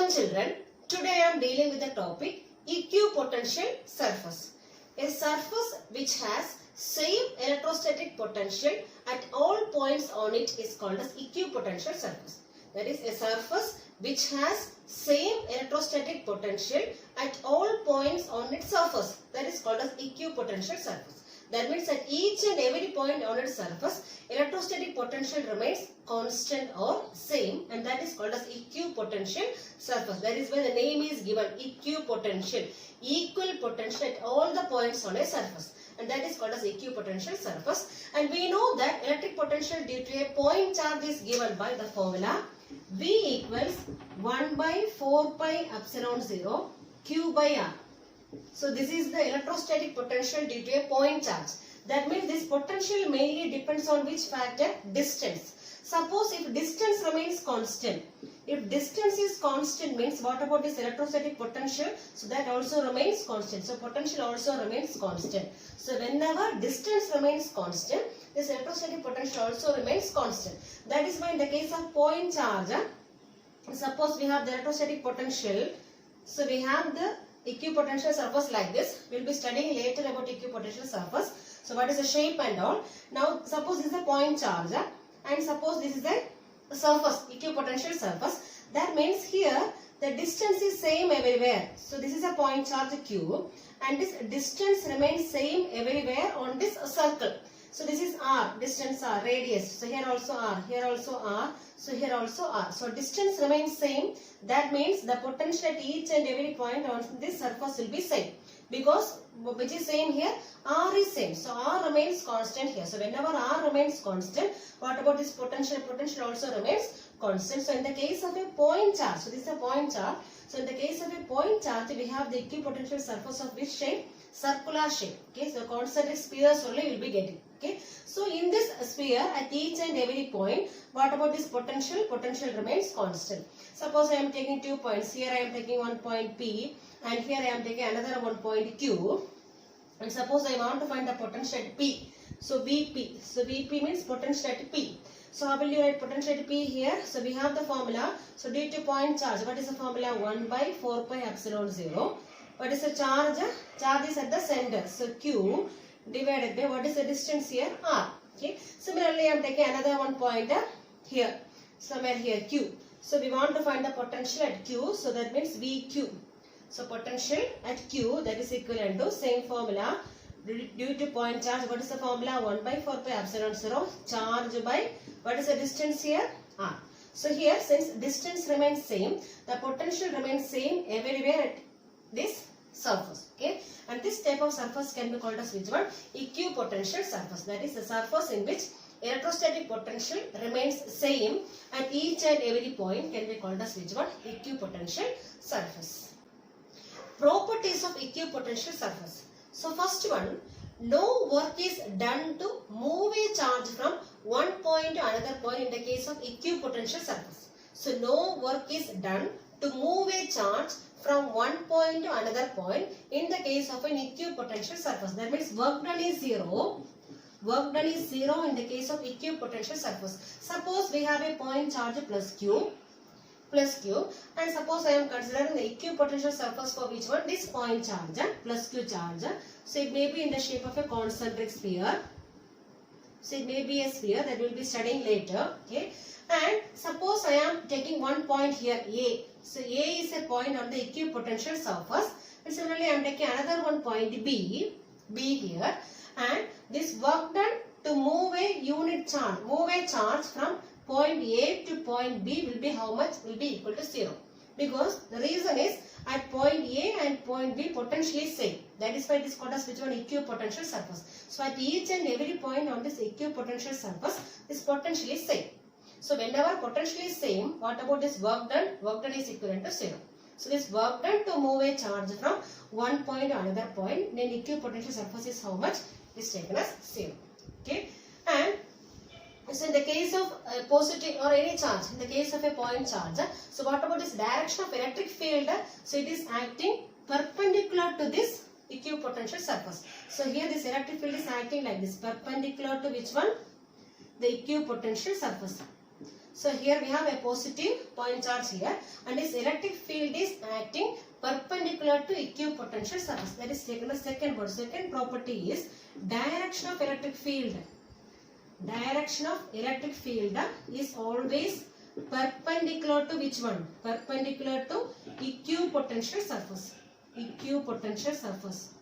Welcome children. Today I am dealing with the topic equipotential surface. A surface which has same electrostatic potential at all points on it is called as equipotential surface. That is a surface which has same electrostatic potential at all points on its surface. That is called as equipotential surface. That means at each and every point on its surface, electrostatic potential remains constant or same, and that is called as equipotential surface. That is why the name is given, equipotential, equal potential at all the points on a surface, and that is called as equipotential surface. And we know that electric potential due to a point charge is given by the formula V equals 1 by 4 pi epsilon 0 Q by R. So this is the electrostatic potential due to a point charge. That means this potential mainly depends on which factor? Distance. Suppose if distance remains constant. If distance is constant means what about this electrostatic potential? So that also remains constant. So potential also remains constant. So whenever distance remains constant, this electrostatic potential also remains constant. That is why in the case of point charge, suppose we have the electrostatic potential. So we have the equipotential surface like this. We will be studying later about equipotential surface. So what is the shape and all. Now suppose this is a point charge and suppose this is a surface, equipotential surface. That means here the distance is same everywhere. So this is a point charge Q and this distance remains same everywhere on this circle. So this is R, distance R, radius. So here also R, here also R. So here also R. So distance remains same. That means the potential at each and every point on this surface will be same. Because which is same here? R is same. So R remains constant here. So whenever R remains constant, what about this potential? Potential also remains constant. So in the case of a point charge, so this is a point charge. So in the case of a point charge, we have the equipotential surface of which shape? Circular shape. Okay, so concentric spheres only will be getting. Okay, so in this sphere at each and every point, what about this potential? Potential remains constant. Suppose I am taking 2 points. Here I am taking one point P and here I am taking another one point Q. And suppose I want to find the potential at P. So Vp. So Vp means potential at P. So how will you write potential at P here? So we have the formula. So due to point charge, what is the formula? 1 by 4 pi epsilon 0. What is the charge? Charge is at the center. So Q divided by what is the distance here? R. Okay. Similarly, I am taking another one point here. Somewhere here Q. So we want to find the potential at Q. So that means VQ. So potential at Q, that is equivalent to same formula. Due to point charge, what is the formula? 1 by 4 pi epsilon 0. Charge by what is the distance here? R. So here since distance remains same, the potential remains same everywhere at this surface. Okay, and this type of surface can be called as which one? Equipotential surface. That is the surface in which electrostatic potential remains same at each and every point can be called as which one? Equipotential surface. Properties of equipotential surface. So first one, no work is done to move a charge from one point to another point in the case of equipotential surface. So no work is done to move a charge from one point to another point in the case of an equipotential surface. That means work done is zero. Work done is zero in the case of equipotential surface. Suppose we have a point charge plus Q and suppose I am considering the equipotential surface for which one? This point charge plus Q charge. So it may be in the shape of a concentric sphere. So it may be a sphere that we will be studying later. Okay. And suppose I am taking one point here A. So A is a point on the equipotential surface. And similarly I am taking another one point B here. And this work done to move a unit charge, move a charge from point A to point B will be how much? Will be equal to 0. Because the reason is at point A and point B potential is same. That is why it is called as which one? Equipotential surface. So at each and every point on this equipotential surface, this potential is same. So whenever potential is same, what about this work done? Work done is equivalent to 0. So this work done to move a charge from one point to another point, then equipotential surface is how much? Is taken as 0. Okay. And so in the case of positive or any charge, in the case of a point charge, so what about this direction of electric field? So it is acting perpendicular to this equipotential surface. So here this electric field is acting like this, perpendicular to which one? The equipotential surface. So here we have a positive point charge here, and this electric field is acting perpendicular to equipotential surface. That is taken the second word. Second property is direction of electric field. Direction of electric field is always perpendicular to which one? Perpendicular to equipotential surface. Equipotential surface.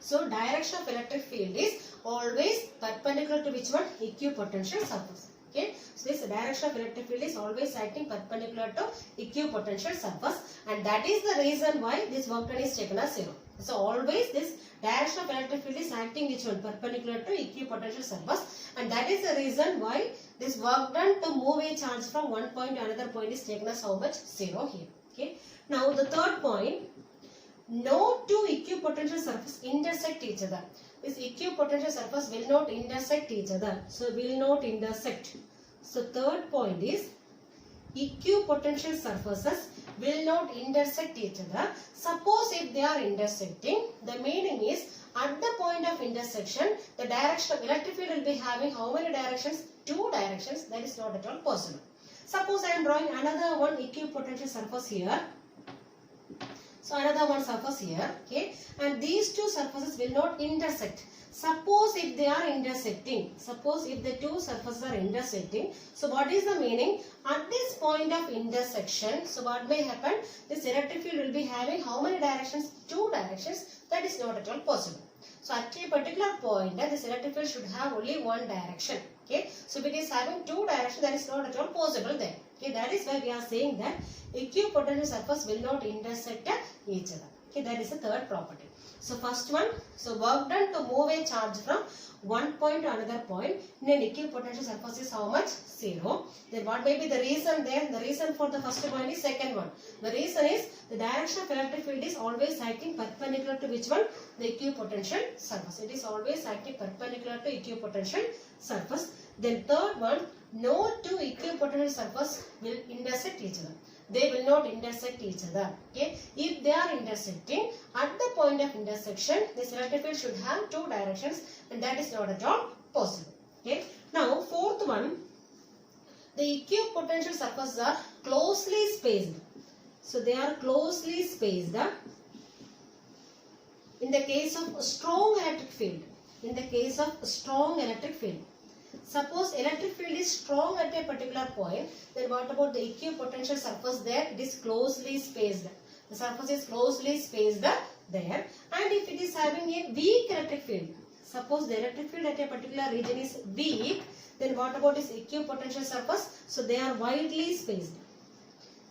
So direction of electric field is always perpendicular to which one? Equipotential surface. Okay, so this direction of electric field is always acting perpendicular to equipotential surface, and that is the reason why this work done is taken as 0. So always this direction of electric field is acting which one? Perpendicular to equipotential surface, and that is the reason why this work done to move a charge from one point to another point is taken as how much? 0 here. Okay. Now the third point, no two equipotential surfaces intersect each other. This equipotential surface will not intersect each other. So will not intersect. So third point is equipotential surfaces will not intersect each other. Suppose if they are intersecting, the meaning is at the point of intersection, the direction of electric field will be having how many directions? 2 directions. That is not at all possible. Suppose I am drawing another one equipotential surface here. So another one surface here, okay, and these two surfaces will not intersect. Suppose if they are intersecting, suppose if the two surfaces are intersecting, so what is the meaning? At this point of intersection, so what may happen? This electric field will be having how many directions? 2 directions. That is not at all possible. So at a particular point, this electric field should have only one direction. Okay, so if it is having 2 directions, that is not at all possible there. Okay, that is why we are saying that equipotential surface will not intersect each other. Okay, that is the third property. So first one, so work done to move a charge from one point to another point in an equipotential surface is how much? 0. Then what may be the reason there? The reason for the first point is second one. The reason is the direction of electric field is always acting perpendicular to which one? The equipotential surface. It is always acting perpendicular to equipotential surface. Then third one, no two equipotential surfaces will intersect each other. They will not intersect each other. Okay, if they are intersecting, at the point of intersection, this electric field should have 2 directions, and that is not at all possible. Okay, now fourth one, the equipotential surfaces are closely spaced. So they are closely spaced in the case of strong electric field. In the case of strong electric field. Suppose electric field is strong at a particular point, then what about the equipotential surface there? It is closely spaced. The surface is closely spaced there. And if it is having a weak electric field, suppose the electric field at a particular region is weak, then what about this equipotential surface? So they are widely spaced.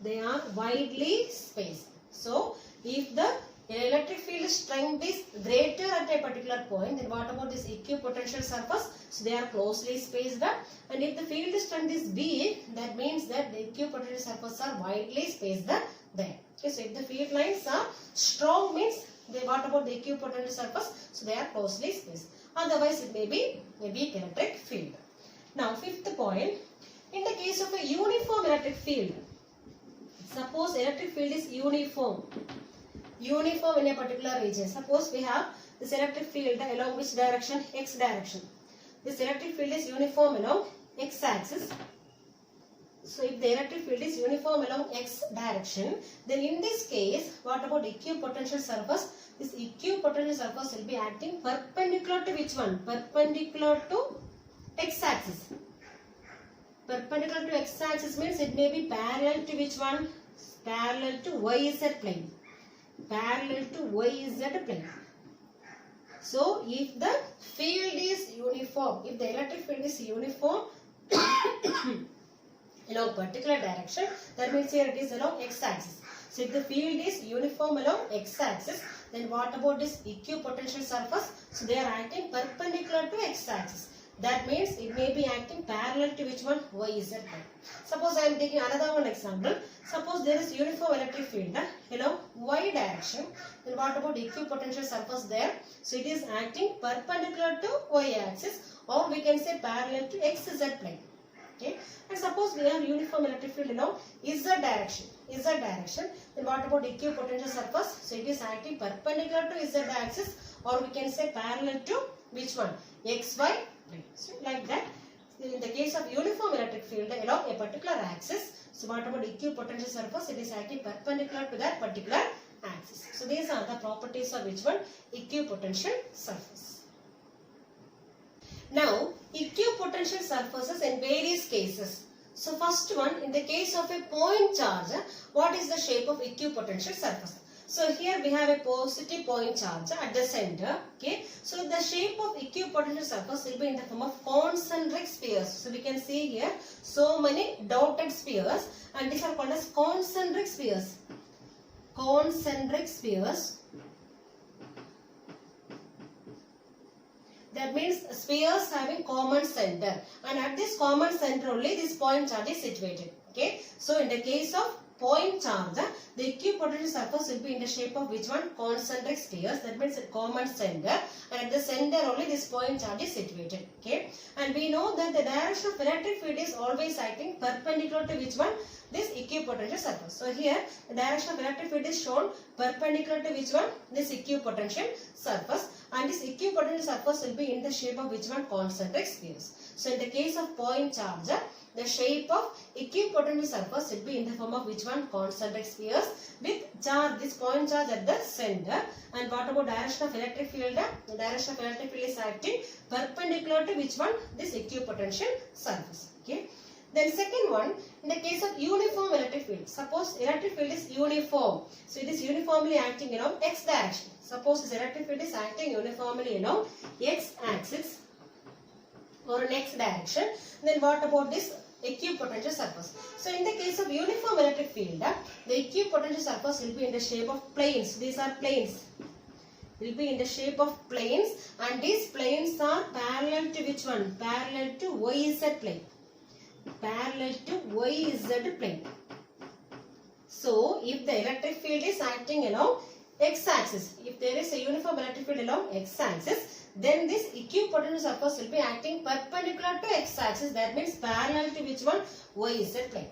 They are widely spaced. So if the electric field strength is greater at a particular point, then what about this equipotential surface? So they are closely spaced. And if the field strength is weak, that means that the equipotential surfaces are widely spaced there. Okay, so if the field lines are strong, means what about the equipotential surface? So they are closely spaced. Otherwise it may be a weak electric field. Now fifth point, in the case of a uniform electric field, suppose electric field is uniform in a particular region. Suppose we have this electric field along which direction? X direction. This electric field is uniform along X axis. So if the electric field is uniform along X direction, then in this case, what about equipotential surface? This equipotential surface will be acting perpendicular to which one? Perpendicular to X axis. Perpendicular to X axis means it may be parallel to which one? Parallel to YZ plane. Parallel to YZ plane. So if the field is uniform, if the electric field is uniform along particular direction, that means here it is along X axis. So if the field is uniform along X axis, then what about this equipotential surface? So they are acting perpendicular to X axis. That means it may be acting parallel to which one? YZ plane. Suppose I am taking another one example. Suppose there is uniform electric field along Y direction. Then what about equipotential surface there? So it is acting perpendicular to Y axis, or we can say parallel to XZ plane. Okay. And suppose we have uniform electric field along Z direction. Then what about equipotential surface? So it is acting perpendicular to Z axis, or we can say parallel to which one? XY plane. So like that, in the case of uniform electric field along a particular axis. So what about equipotential surface? It is acting perpendicular to that particular axis. So these are the properties of which one? Equipotential surface. Now equipotential surfaces in various cases. So first one, in the case of a point charge, what is the shape of equipotential surface? So here we have a positive point charge at the center. Okay. So the shape of equipotential surface will be in the form of concentric spheres. So we can see here so many dotted spheres, and these are called as concentric spheres. Concentric spheres. That means spheres having common center, and at this common center only this point charge is situated. Okay. So in the case of point charge, the equipotential surface will be in the shape of which one? Concentric spheres. That means a common center, and at the center only this point charge is situated. Okay. And we know that the direction of electric field is always acting perpendicular to which one? This equipotential surface. So here the direction of electric field is shown perpendicular to which one? This equipotential surface, and this equipotential surface will be in the shape of which one? Concentric spheres. So in the case of point charge, the shape of equipotential surface will be in the form of which one? Concentric spheres with charge, this point charge at the center. And what about direction of electric field? The direction of electric field is acting perpendicular to which one? This equipotential surface. Okay. Then second one, in the case of uniform electric field, suppose electric field is uniform. So it is uniformly acting along x direction. Suppose this electric field is acting uniformly along x axis or an x direction. Then what about this equipotential surface? So in the case of uniform electric field, the equipotential surface will be in the shape of planes. These are planes. Will be in the shape of planes, and these planes are parallel to which one? Parallel to YZ plane. Parallel to YZ plane. So if the electric field is acting along x axis, if there is a uniform electric field along x axis, then this equipotential surface will be acting perpendicular to x axis. That means parallel to which one? YZ plane.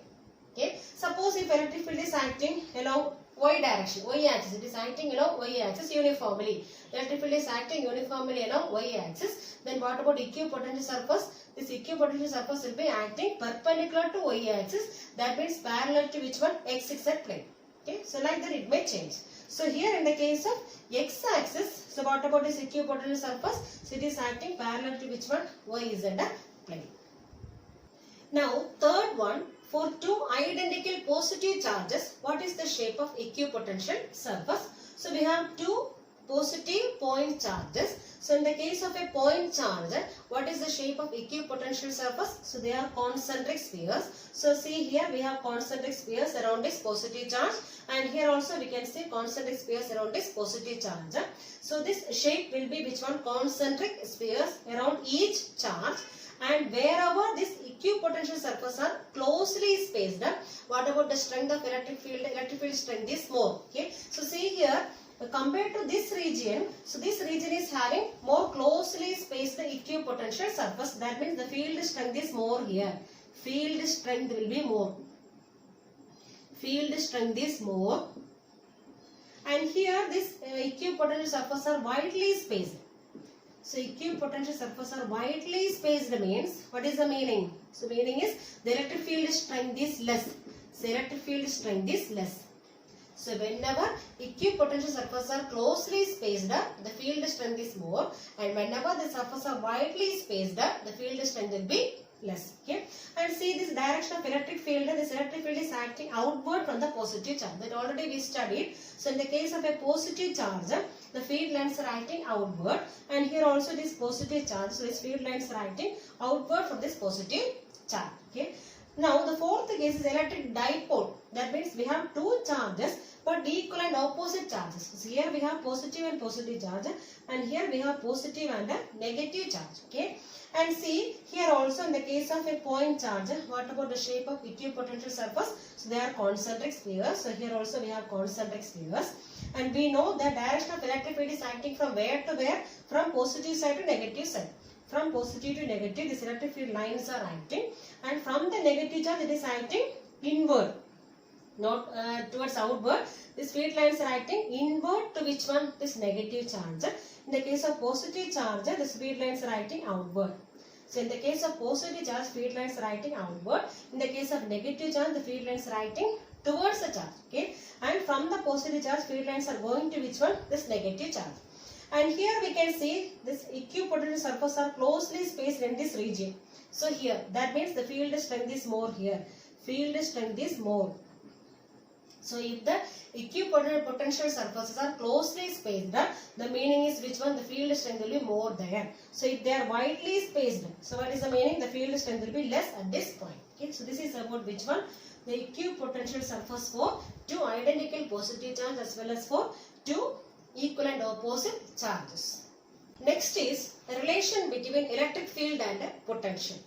Okay. Suppose if electric field is acting along y direction, y axis, it is acting along y axis uniformly. Electric field is acting uniformly along y axis. Then what about equipotential surface? This equipotential surface will be acting perpendicular to y axis. That means parallel to which one? XZ plane. Okay. So like that it may change. So here in the case of x axis, so what about this equipotential surface? So it is acting parallel to which one? YZ plane. Now third one, for two identical positive charges, what is the shape of equipotential surface? So we have two positive point charges. So in the case of a point charge, what is the shape of equipotential surface? So they are concentric spheres. So see here we have concentric spheres around this positive charge, and here also we can see concentric spheres around this positive charge. So this shape will be which one? Concentric spheres around each charge. And wherever this equipotential surfaces are closely spaced, what about the strength of electric field? Electric field strength is more. Okay. So see here, compared to this region, so this region is having more closely spaced equipotential surface. That means the field strength is more here. Field strength will be more. Field strength is more. And here this equipotential surfaces are widely spaced. So equipotential surfaces are widely spaced means, what is the meaning? So meaning is the electric field strength is less. So electric field strength is less. So whenever equipotential surfaces are closely spaced, the field strength is more, and whenever the surfaces are widely spaced, the field strength will be less. Okay. And see this direction of electric field, this electric field is acting outward from the positive charge. That already we studied. So in the case of a positive charge, the field lines are acting outward, and here also this positive charge, so this field lines are acting outward from this positive charge. Okay. Now the fourth case is electric dipole. That means we have two charges but equal and opposite charges. So here we have positive and positive charge, and here we have positive and a negative charge. Okay. And see here also in the case of a point charge, what about the shape of equipotential surface? So they are concentric spheres. So here also we have concentric spheres, and we know that direction of electric field is acting from where to where? From positive side to negative side. From positive to negative, these electric field lines are acting, and from the negative charge it is acting inward, not towards outward. These field lines are acting inward to which one? This negative charge. In the case of positive charge, the field lines are acting outward. So in the case of positive charge, field lines writing outward. In the case of negative charge, the field lines writing towards the charge. Okay, and from the positive charge, field lines are going to which one? This negative charge. And here we can see this equipotential surface are closely spaced in this region. So here, that means the field strength is more here. Field strength is more. So if the equipotential surfaces are closely spaced, the meaning is which one? The field strength will be more there. So if they are widely spaced, so what is the meaning? The field strength will be less at this point. Okay, so this is about which one? The equipotential surface for two identical positive charge as well as for two equal and opposite charges. Next is a relation between electric field and potential.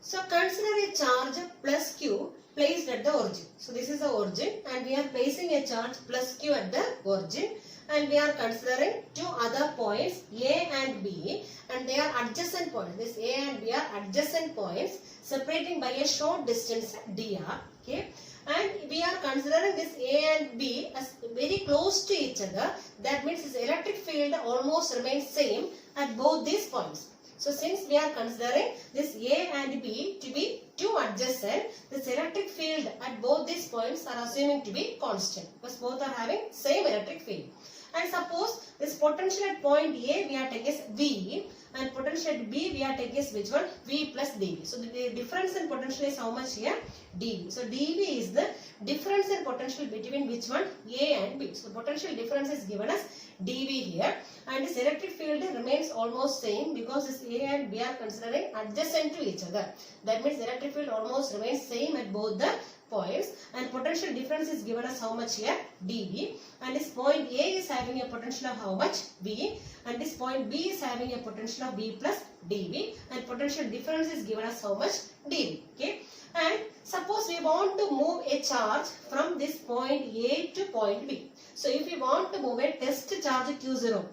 So consider a charge plus Q placed at the origin. So this is the origin and we are placing a charge plus Q at the origin, and we are considering two other points A and B, and they are adjacent points. This A and B are adjacent points separating by a short distance dr. Okay, and we are considering this A and B as very close to each other. That means its electric field almost remains same at both these points. So since we are considering this A and B to be two adjacent, this electric field at both these points are assuming to be constant because both are having same electric field. And suppose this potential at point A we are taking as V, and potential at B we are taking as which one? V plus dV. So the difference in potential is how much here? dV. So dV is the difference in potential between which one? A and B. So potential difference is given as dV here, and this electric field remains almost same because this A and B are considering adjacent to each other. That means electric field almost remains same at both the points, and potential difference is given as how much here? dV, and this point A is having a potential of how much? V, and this point B is having a potential of V plus dV, and potential difference is given as how much? dV. Okay, and suppose we want to move a charge from this point A to point B. So if we want to move a test charge Q0,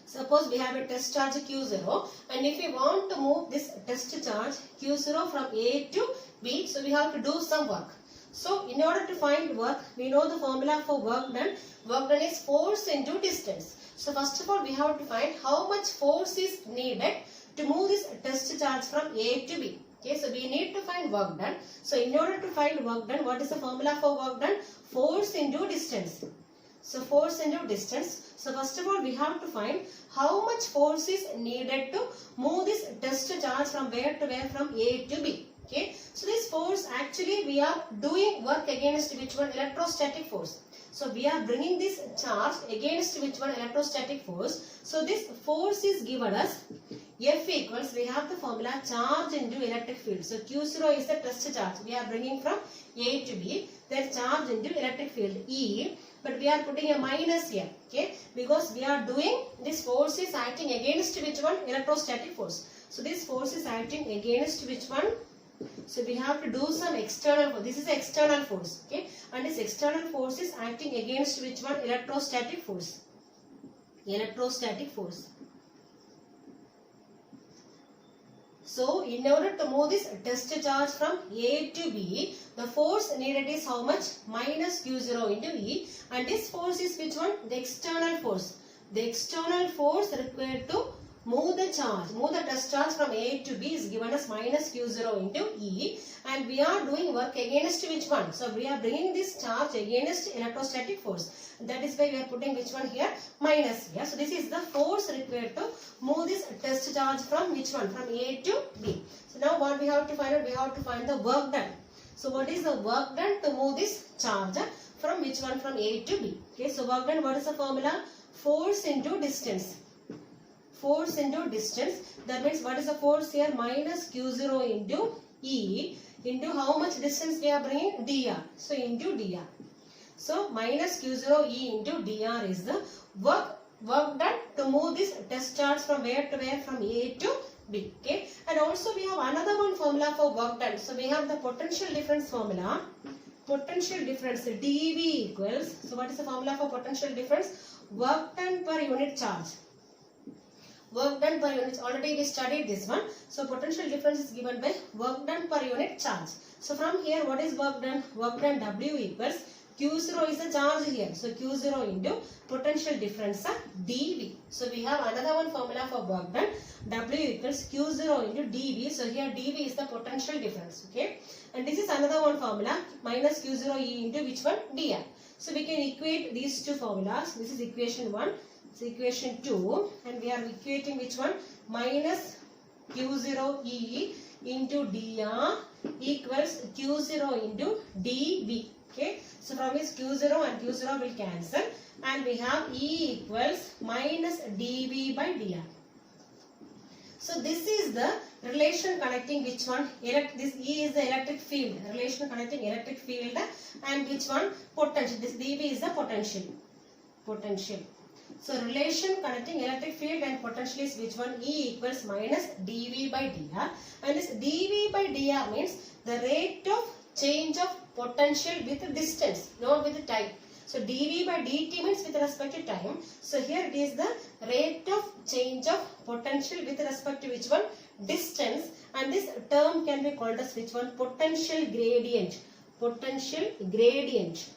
suppose we have a test charge Q0, and if we want to move this test charge Q0 from A to B, so we have to do some work. So in order to find work, we know the formula for work done. Work done is force into distance. So first of all, we have to find how much force is needed to move this test charge from A to B. Okay, so we need to find work done. So in order to find work done, what is the formula for work done? Force into distance. So force into distance. So first of all, we have to find how much force is needed to move this test charge from where to where, from A to B. Okay, so this force actually we are doing work against which one? Electrostatic force. So we are bringing this charge against which one? Electrostatic force. So this force is given as F equals, we have the formula charge into electric field. So Q0 is the test charge. We are bringing from A to B. Then charge into electric field E. But we are putting a minus here. Okay, because we are doing, this force is acting against which one? Electrostatic force. So this force is acting against which one? So we have to do some external force. This is external force. Okay, and this external force is acting against which one? Electrostatic force. Electrostatic force. So in order to move this test charge from A to B, the force needed is how much? Minus Q0 into E, and this force is which one? The external force. The external force required to move the charge, move the test charge from A to B is given as minus Q0 into E, and we are doing work against which one? So we are bringing this charge against electrostatic force. That is why we are putting which one here? Minus here. So this is the force required to move this test charge from which one? From A to B. So now what we have to find out? We have to find the work done. So what is the work done to move this charge from which one? From A to B. Okay, so work done, what is the formula? Force into distance. Force into distance. That means what is the force here? Minus Q0 into E into how much distance we are bringing? dr. So into dr. So minus Q0 E into dr is the work done to move this test charge from where to where? From A to B. Okay, and also we have another one formula for work done. So we have the potential difference formula. Potential difference dV equals, so what is the formula for potential difference? Work done per unit charge. Work done per unit, already we studied this one. So potential difference is given by work done per unit charge. So from here, what is work done? Work done W equals Q0 is the charge here. So Q0 into potential difference dV. So we have another one formula for work done. W equals Q0 into dV. So here dV is the potential difference. Okay. And this is another one formula, minus Q0 E into which one? dr. So we can equate these two formulas. This is equation 1. So equation 2. And we are equating which one? Minus Q0 E into dr equals Q0 into dV. Okay. So from this Q0 and Q0 will cancel. And we have E equals minus dV by dr. So this is the relation connecting which one? This E is the electric field. Relation connecting electric field and which one? Potential. This dV is the potential. Potential. So relation connecting electric field and potential is which one? E equals minus dV by dr. And this dV by dr means the rate of change of potential with distance, not with time. So dV by dt means with respect to time. So here it is the rate of change of potential with respect to which one? Distance. And this term can be called as which one? Potential gradient. Potential gradient.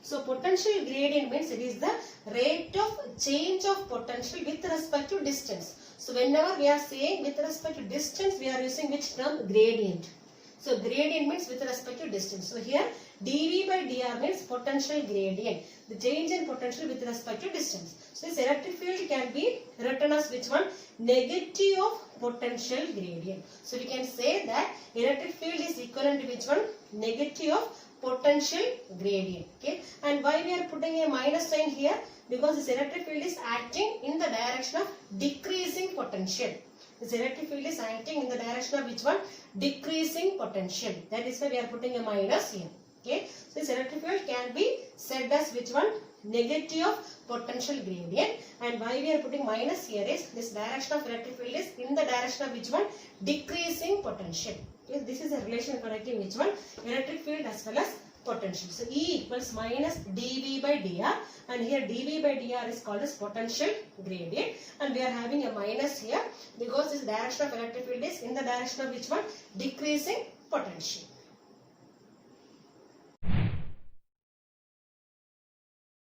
So potential gradient means it is the rate of change of potential with respect to distance. So whenever we are saying with respect to distance, we are using which term? Gradient. So gradient means with respect to distance. So here dV by dr means potential gradient. The change in potential with respect to distance. So this electric field can be written as which one? Negative of potential gradient. So we can say that electric field is equivalent to which one? Negative of potential gradient. Okay. And why we are putting a minus sign here? Because this electric field is acting in the direction of decreasing potential. This electric field is acting in the direction of which one? Decreasing potential. That is why we are putting a minus here. Okay. So this electric field can be said as which one? Negative of potential gradient. And why we are putting minus here is this direction of electric field is in the direction of which one? Decreasing potential. Okay. This is a relation connecting which one? Electric field as well as potential. So E equals minus dV by dr, and here dV by dr is called as potential gradient, and we are having a minus here because this direction of electric field is in the direction of which one? Decreasing potential.